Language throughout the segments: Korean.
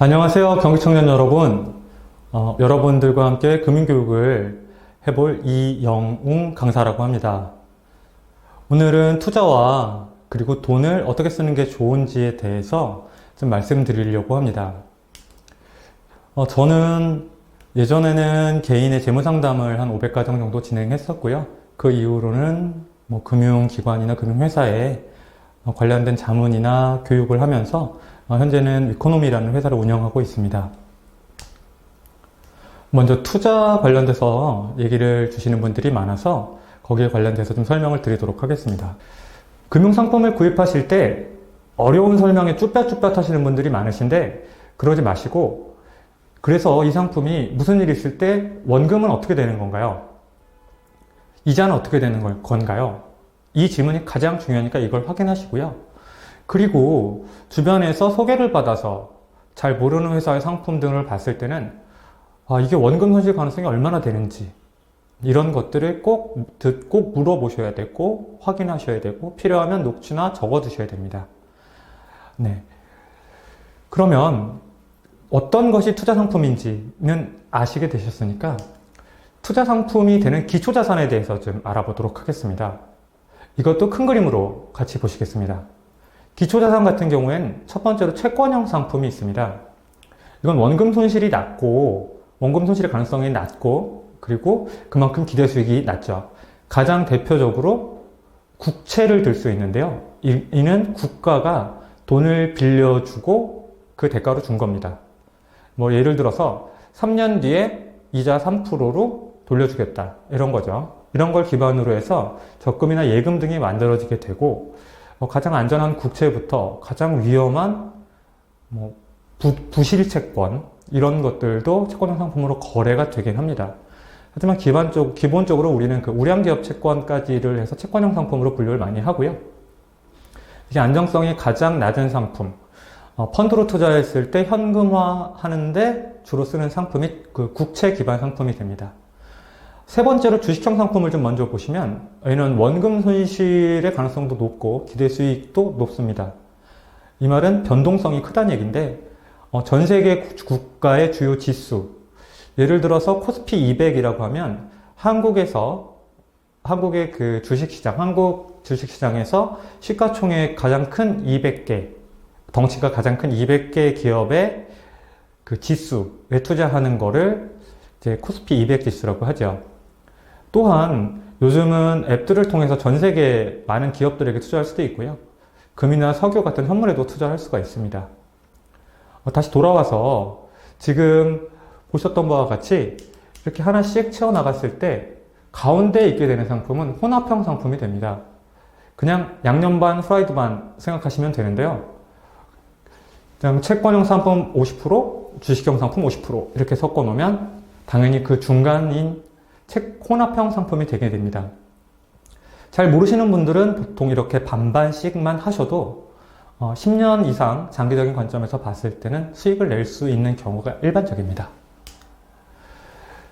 안녕하세요, 경기청년 여러분. 여러분들과 함께 금융교육을 해볼 이영웅 강사라고 합니다. 오늘은 투자와 그리고 돈을 어떻게 쓰는 게 좋은지에 대해서 좀 말씀드리려고 합니다. 저는 예전에는 개인의 재무상담을 한 500가정 정도 진행했었고요. 그 이후로는 금융기관이나 금융회사에 관련된 자문이나 교육을 하면서 현재는 위코노미라는 회사를 운영하고 있습니다. 먼저 투자 관련돼서 얘기를 주시는 분들이 많아서 거기에 관련돼서 좀 설명을 드리도록 하겠습니다. 금융상품을 구입하실 때 어려운 설명에 쭈뼛쭈뼛 하시는 분들이 많으신데 그러지 마시고, 그래서 이 상품이 무슨 일이 있을 때 원금은 어떻게 되는 건가요? 이자는 어떻게 되는 건가요? 이 질문이 가장 중요하니까 이걸 확인하시고요. 그리고 주변에서 소개를 받아서 잘 모르는 회사의 상품 등을 봤을 때는 이게 원금 손실 가능성이 얼마나 되는지 이런 것들을 꼭 물어보셔야 되고 확인하셔야 되고 필요하면 녹취나 적어두셔야 됩니다. 네. 그러면 어떤 것이 투자 상품인지는 아시게 되셨으니까 투자 상품이 되는 기초자산에 대해서 좀 알아보도록 하겠습니다. 이것도 큰 그림으로 같이 보시겠습니다. 기초자산 같은 경우엔 첫 번째로 채권형 상품이 있습니다. 이건 원금 손실이 낮고, 원금 손실의 가능성이 낮고, 그리고 그만큼 기대 수익이 낮죠. 가장 대표적으로 국채를 들 수 있는데요. 이는 국가가 돈을 빌려주고 그 대가로 준 겁니다. 예를 들어서 3년 뒤에 이자 3%로 돌려주겠다. 이런 거죠. 이런 걸 기반으로 해서 적금이나 예금 등이 만들어지게 되고, 가장 안전한 국채부터 가장 위험한 부실채권 이런 것들도 채권형 상품으로 거래가 되긴 합니다. 하지만 기본적으로 우리는 그 우량기업 채권까지를 해서 채권형 상품으로 분류를 많이 하고요. 이게 안정성이 가장 낮은 상품, 펀드로 투자했을 때 현금화하는데 주로 쓰는 상품이 그 국채 기반 상품이 됩니다. 세 번째로 주식형 상품을 좀 먼저 보시면 얘는 원금 손실의 가능성도 높고 기대 수익도 높습니다. 이 말은 변동성이 크다는 얘기인데 전 세계 국가의 주요 지수, 예를 들어서 코스피 200이라고 하면 한국의 그 주식시장, 한국 주식시장에서 시가총액 가장 큰 200개, 덩치가 가장 큰 200개 기업의 그 지수에 투자하는 거를 이제 코스피 200 지수라고 하죠. 또한 요즘은 앱들을 통해서 전 세계 많은 기업들에게 투자할 수도 있고요. 금이나 석유 같은 현물에도 투자할 수가 있습니다. 다시 돌아와서 지금 보셨던 바와 같이 이렇게 하나씩 채워나갔을 때 가운데에 있게 되는 상품은 혼합형 상품이 됩니다. 그냥 양념 반, 프라이드 반 생각하시면 되는데요. 그냥 채권형 상품 50%, 주식형 상품 50% 이렇게 섞어 놓으면 당연히 그 중간인 혼합형 상품이 되게 됩니다. 잘 모르시는 분들은 보통 이렇게 반반씩만 하셔도 10년 이상 장기적인 관점에서 봤을 때는 수익을 낼 수 있는 경우가 일반적입니다.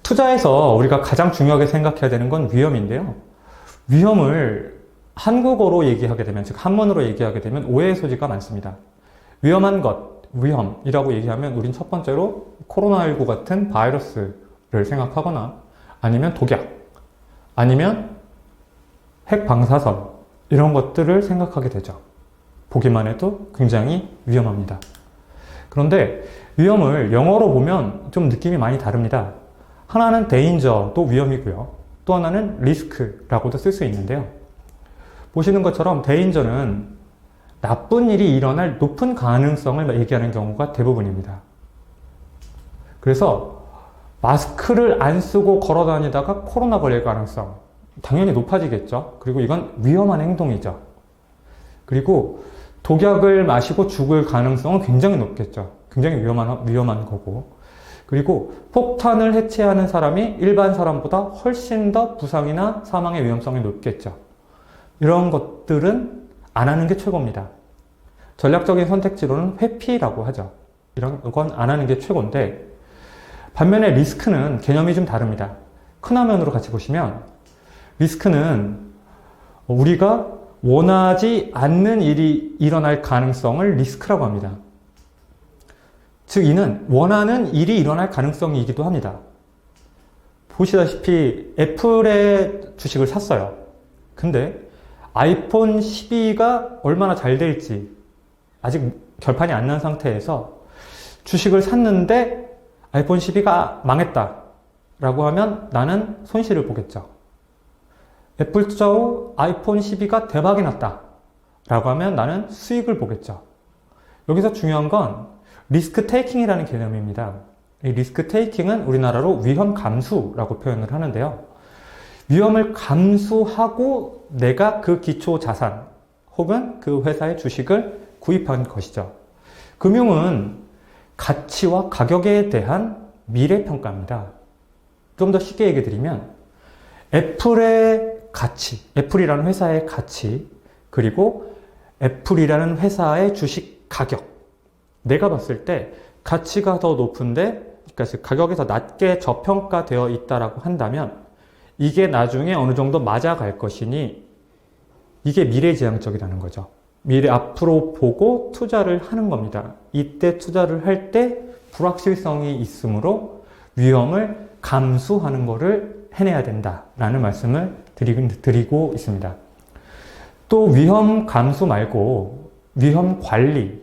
투자에서 우리가 가장 중요하게 생각해야 되는 건 위험인데요. 위험을 한국어로 얘기하게 되면, 즉 한문으로 얘기하게 되면 오해의 소지가 많습니다. 위험한 것, 위험이라고 얘기하면 우린 첫 번째로 코로나19 같은 바이러스를 생각하거나 아니면 독약, 아니면 핵 방사선 이런 것들을 생각하게 되죠. 보기만 해도 굉장히 위험합니다. 그런데 위험을 영어로 보면 좀 느낌이 많이 다릅니다. 하나는 데인저도 위험이고요. 또 하나는 리스크라고도 쓸 수 있는데요. 보시는 것처럼 데인저는 나쁜 일이 일어날 높은 가능성을 얘기하는 경우가 대부분입니다. 그래서 마스크를 안 쓰고 걸어 다니다가 코로나 걸릴 가능성 당연히 높아지겠죠. 그리고 이건 위험한 행동이죠. 그리고 독약을 마시고 죽을 가능성은 굉장히 높겠죠. 굉장히 위험한 거고. 그리고 폭탄을 해체하는 사람이 일반 사람보다 훨씬 더 부상이나 사망의 위험성이 높겠죠. 이런 것들은 안 하는 게 최고입니다. 전략적인 선택지로는 회피라고 하죠. 이런 건 안 하는 게 최고인데, 반면에 리스크는 개념이 좀 다릅니다. 큰 화면으로 같이 보시면 리스크는 우리가 원하지 않는 일이 일어날 가능성을 리스크라고 합니다. 즉 이는 원하는 일이 일어날 가능성이기도 합니다. 보시다시피 애플의 주식을 샀어요. 근데 아이폰 12가 얼마나 잘 될지 아직 결판이 안 난 상태에서 주식을 샀는데 아이폰 12가 망했다 라고 하면 나는 손실을 보겠죠. 애플 투자 후 아이폰 12가 대박이 났다 라고 하면 나는 수익을 보겠죠. 여기서 중요한 건 리스크 테이킹이라는 개념입니다. 이 리스크 테이킹은 우리나라로 위험 감수라고 표현을 하는데요. 위험을 감수하고 내가 그 기초 자산 혹은 그 회사의 주식을 구입한 것이죠. 금융은 가치와 가격에 대한 미래평가입니다. 좀 더 쉽게 얘기 드리면 애플의 가치, 애플이라는 회사의 가치, 그리고 애플이라는 회사의 주식 가격. 내가 봤을 때 가치가 더 높은데, 그러니까 가격이 더 낮게 저평가되어 있다라고 한다면 이게 나중에 어느 정도 맞아갈 것이니 이게 미래지향적이라는 거죠. 미래 앞으로 보고 투자를 하는 겁니다. 이때 투자를 할 때 불확실성이 있으므로 위험을 감수하는 것을 해내야 된다라는 말씀을 드리고 있습니다. 또 위험 감수 말고 위험 관리,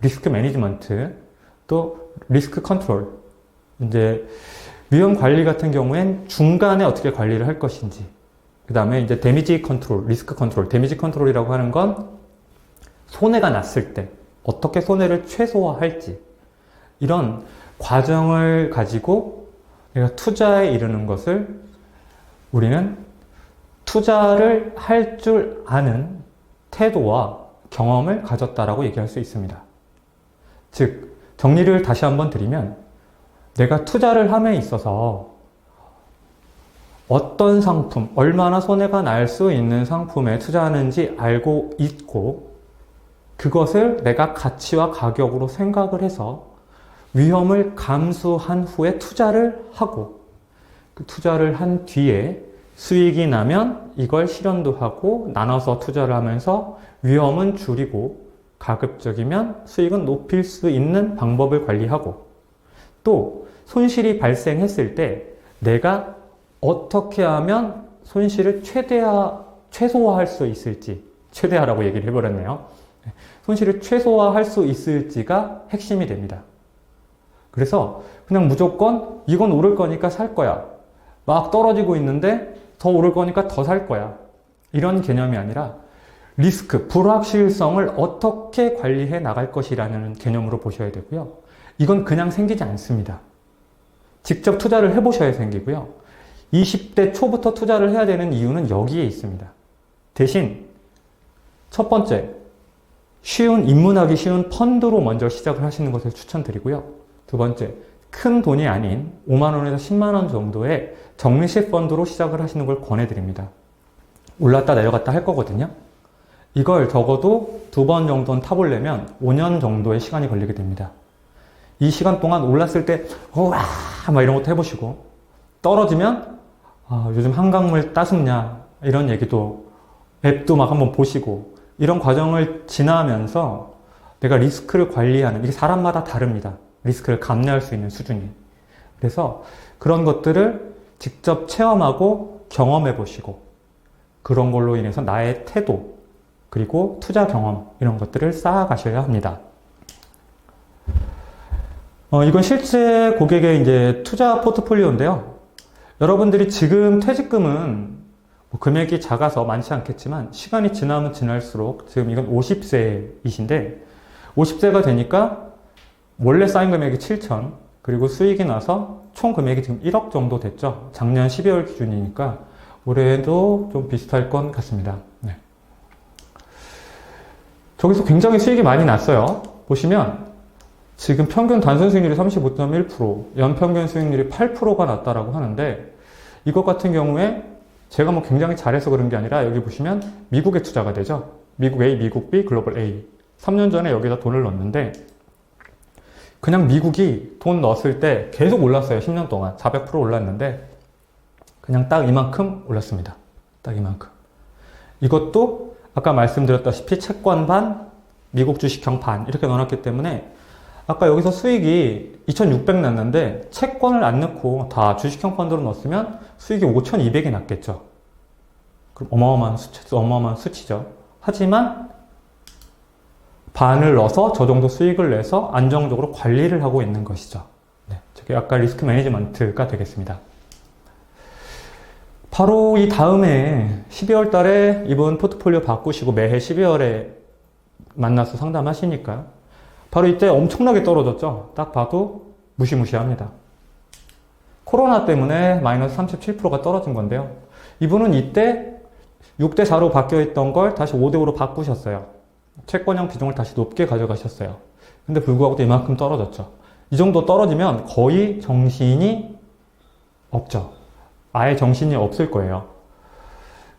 리스크 매니지먼트, 또 리스크 컨트롤. 이제 위험 관리 같은 경우엔 중간에 어떻게 관리를 할 것인지. 그 다음에 이제 데미지 컨트롤, 리스크 컨트롤. 데미지 컨트롤이라고 하는 건 손해가 났을 때 어떻게 손해를 최소화할지. 이런 과정을 가지고 내가 투자에 이르는 것을 우리는 투자를 할 줄 아는 태도와 경험을 가졌다라고 얘기할 수 있습니다. 즉, 정리를 다시 한번 드리면 내가 투자를 함에 있어서 어떤 상품, 얼마나 손해가 날 수 있는 상품에 투자하는지 알고 있고 그것을 내가 가치와 가격으로 생각을 해서 위험을 감수한 후에 투자를 하고 그 투자를 한 뒤에 수익이 나면 이걸 실현도 하고 나눠서 투자를 하면서 위험은 줄이고 가급적이면 수익은 높일 수 있는 방법을 관리하고 또 손실이 발생했을 때 내가 어떻게 하면 손실을 최소화할 수 있을지 최대화라고 얘기를 해버렸네요. 손실을 최소화할 수 있을지가 핵심이 됩니다. 그래서 그냥 무조건 이건 오를 거니까 살 거야. 막 떨어지고 있는데 더 오를 거니까 더 살 거야. 이런 개념이 아니라 리스크, 불확실성을 어떻게 관리해 나갈 것이라는 개념으로 보셔야 되고요. 이건 그냥 생기지 않습니다. 직접 투자를 해보셔야 생기고요. 20대 초부터 투자를 해야 되는 이유는 여기에 있습니다. 대신 첫 번째, 입문하기 쉬운 펀드로 먼저 시작을 하시는 것을 추천드리고요. 두 번째, 큰 돈이 아닌 5만 원에서 10만 원 정도의 적립식 펀드로 시작을 하시는 걸 권해드립니다. 올랐다 내려갔다 할 거거든요. 이걸 적어도 2번 정도는 타보려면 5년 정도의 시간이 걸리게 됩니다. 이 시간 동안 올랐을 때 우와 막 이런 것도 해보시고 떨어지면 요즘 한강물 따숩냐 이런 얘기도 앱도 막 한번 보시고 이런 과정을 지나면서 내가 리스크를 관리하는 이게 사람마다 다릅니다. 리스크를 감내할 수 있는 수준이. 그래서 그런 것들을 직접 체험하고 경험해 보시고 그런 걸로 인해서 나의 태도 그리고 투자 경험 이런 것들을 쌓아가셔야 합니다. 이건 실제 고객의 이제 투자 포트폴리오인데요. 여러분들이 지금 퇴직금은 뭐 금액이 작아서 많지 않겠지만 시간이 지나면 지날수록 지금 이건 50세이신데 50세가 되니까 원래 쌓인 금액이 7천 그리고 수익이 나서 총 금액이 지금 1억 정도 됐죠. 작년 12월 기준이니까 올해도 좀 비슷할 것 같습니다. 네. 저기서 굉장히 수익이 많이 났어요. 보시면 지금 평균 단순 수익률이 35.1%, 연평균 수익률이 8%가 났다라고 하는데 이것 같은 경우에 제가 뭐 굉장히 잘해서 그런 게 아니라 여기 보시면 미국에 투자가 되죠. 미국 A, 미국 B, 글로벌 A. 3년 전에 여기다 돈을 넣었는데 그냥 미국이 돈 넣었을 때 계속 올랐어요. 10년 동안 400% 올랐는데 그냥 딱 이만큼 올랐습니다. 딱 이만큼. 이것도 아까 말씀드렸다시피 채권 반, 미국 주식형 반 이렇게 넣어놨기 때문에 아까 여기서 수익이 2,600 났는데 채권을 안 넣고 다 주식형 펀드로 넣었으면 수익이 5,200이 났겠죠. 그럼 어마어마한 수치죠. 하지만 반을 넣어서 저 정도 수익을 내서 안정적으로 관리를 하고 있는 것이죠. 네, 저게 아까 리스크 매니지먼트가 되겠습니다. 바로 이 다음에 12월 달에 이번 포트폴리오 바꾸시고 매해 12월에 만나서 상담하시니까 바로 이때 엄청나게 떨어졌죠. 딱 봐도 무시무시합니다. 코로나 때문에 마이너스 37%가 떨어진 건데요. 이분은 이때 6대 4로 바뀌어 있던 걸 다시 5대 5로 바꾸셨어요. 채권형 비중을 다시 높게 가져가셨어요. 근데 불구하고 이만큼 떨어졌죠. 이 정도 떨어지면 거의 정신이 없죠. 아예 정신이 없을 거예요.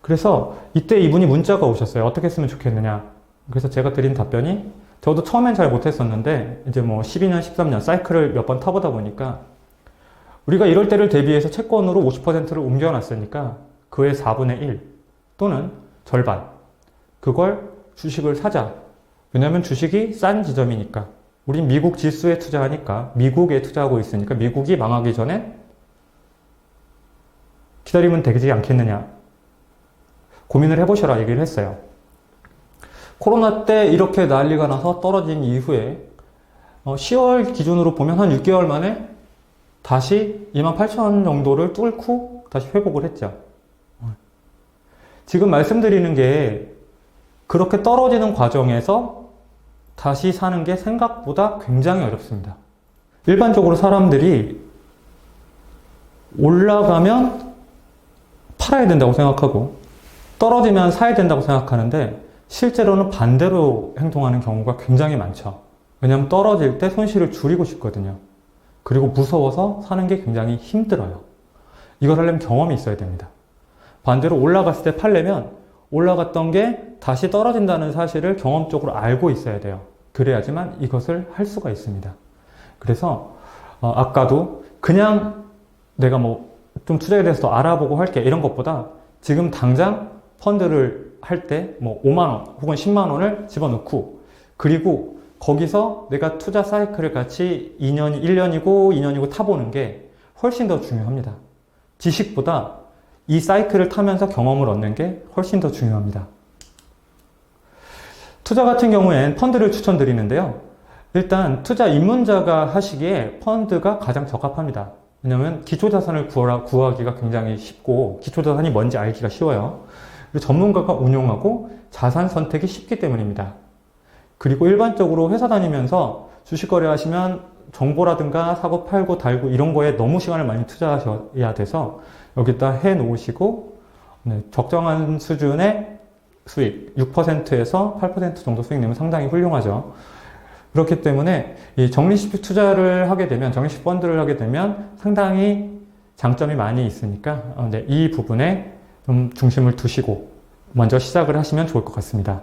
그래서 이때 이분이 문자가 오셨어요. 어떻게 했으면 좋겠느냐. 그래서 제가 드린 답변이 저도 처음엔 잘 못했었는데 이제 뭐 12년, 13년 사이클을 몇 번 타보다 보니까 우리가 이럴 때를 대비해서 채권으로 50%를 옮겨놨으니까 그의 4분의 1 또는 절반 그걸 주식을 사자. 왜냐면 주식이 싼 지점이니까. 우린 미국 지수에 투자하니까 미국에 투자하고 있으니까 미국이 망하기 전에 기다리면 되지 않겠느냐. 고민을 해보셔라 얘기를 했어요. 코로나 때 이렇게 난리가 나서 떨어진 이후에 10월 기준으로 보면 한 6개월 만에 다시 28,000 정도를 뚫고 다시 회복을 했죠. 지금 말씀드리는 게 그렇게 떨어지는 과정에서 다시 사는 게 생각보다 굉장히 어렵습니다. 일반적으로 사람들이 올라가면 팔아야 된다고 생각하고 떨어지면 사야 된다고 생각하는데 실제로는 반대로 행동하는 경우가 굉장히 많죠. 왜냐하면 떨어질 때 손실을 줄이고 싶거든요. 그리고 무서워서 사는 게 굉장히 힘들어요. 이걸 하려면 경험이 있어야 됩니다. 반대로 올라갔을 때 팔려면 올라갔던 게 다시 떨어진다는 사실을 경험적으로 알고 있어야 돼요. 그래야지만 이것을 할 수가 있습니다. 그래서 아까도 그냥 내가 뭐 좀 투자에 대해서 더 알아보고 할게 이런 것보다 지금 당장 펀드를 할 때 뭐 5만 원 혹은 10만 원을 집어넣고 그리고 거기서 내가 투자 사이클을 같이 1년이고 2년이고 타보는 게 훨씬 더 중요합니다. 지식보다 이 사이클을 타면서 경험을 얻는 게 훨씬 더 중요합니다. 투자 같은 경우엔 펀드를 추천드리는데요. 일단 투자 입문자가 하시기에 펀드가 가장 적합합니다. 왜냐하면 기초자산을 구하기가 굉장히 쉽고 기초자산이 뭔지 알기가 쉬워요. 그리고 전문가가 운용하고 자산 선택이 쉽기 때문입니다. 그리고 일반적으로 회사 다니면서 주식 거래하시면 정보라든가 사고 팔고 달고 이런 거에 너무 시간을 많이 투자하셔야 돼서 여기다 해 놓으시고 적정한 수준의 수익 6%에서 8% 정도 수익 내면 상당히 훌륭하죠. 그렇기 때문에 이 적립식 투자를 하게 되면 적립식 펀드를 하게 되면 상당히 장점이 많이 있으니까 이 부분에 좀 중심을 두시고 먼저 시작을 하시면 좋을 것 같습니다.